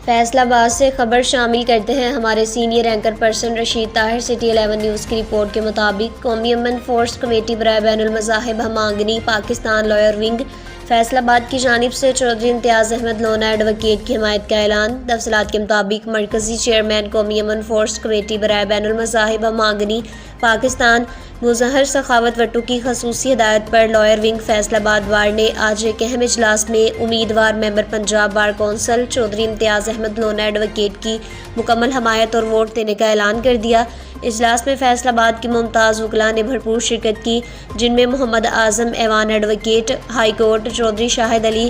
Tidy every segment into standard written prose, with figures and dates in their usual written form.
فیصل آباد سے خبر شامل کرتے ہیں ہمارے senior anchor person Rashid Tahir. City 11 news کی رپورٹ کے مطابق قومی امن فورس کمیٹی برائے بین المذاہب ہم آہنگی پاکستان لائر ونگ فیصل آباد کی جانب سے چودھری امتیاز احمد لونا ایڈوکیٹ کی حمایت کا اعلان۔ تفصیلات کے مطابق مرکزی چیئرمین قومی امن فورس کمیٹی برائے بین المذاہب ہم آہنگی پاکستان مظہر سخاوت وٹو کی خصوصی ہدایت پر لائر ونگ فیصل آباد بار نے آج ایک اہم اجلاس میں امیدوار ممبر پنجاب بار کونسل چودھری امتیاز احمد لونا ایڈوکیٹ کی مکمل حمایت اور ووٹ دینے کا اعلان کر دیا۔ اجلاس میں فیصل آباد کی ممتاز وکلاء نے بھرپور شرکت کی، جن میں Muhammad Azam Awan advocate high court, Chaudhry Shahid Ali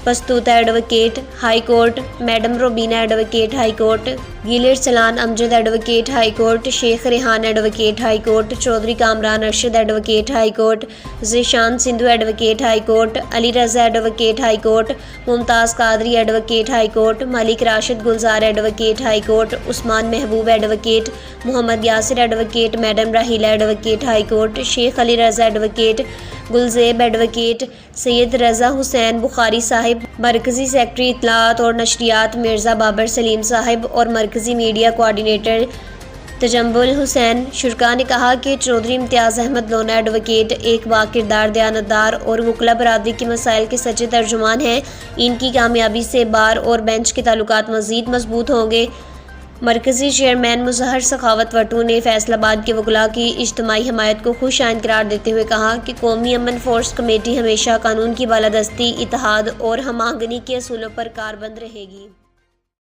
پستوتا advocate high court, madam Rubina advocate high court, گیلر سلان Amjad advocate high court, Sheikh Rehan advocate high court, Chaudhry Kamran Arshad advocate high court, Zeeshan Sandhu advocate high court, Ali Raza advocate high court, Mumtaz Qadri advocate high court, Malik Rashid Gulzar advocate high court, Usman Mehboob advocate, Muhammad Yasir advocate, madam Raheela advocate high court, Sheikh علی Raza advocate, گلزیب advocate, سید رضا حسین بخاری صاحب، مرکزی secretary اطلاعات اور نشریات مرزا بابر سلیم صاحب اور مرکزی میڈیا کوآرڈینیٹر تجمل حسین۔ شرکاء نے کہا کہ چودھری امتیاز احمد لونا ایڈوکیٹ ایک باکردار، دیانتدار اور وکلاء برادری کے مسائل کے سچے ترجمان ہیں۔ ان کی کامیابی سے بار اور بینچ کے تعلقات مزید مضبوط ہوں گے۔ مرکزی چیئرمین مظہر سخاوت وٹو نے فیصل آباد کے وکلاء کی اجتماعی حمایت کو خوش آئند قرار دیتے ہوئے کہا کہ قومی امن فورس کمیٹی ہمیشہ قانون کی بالادستی، اتحاد اور ہم آہنگی کے اصولوں پر کاربند رہے گی۔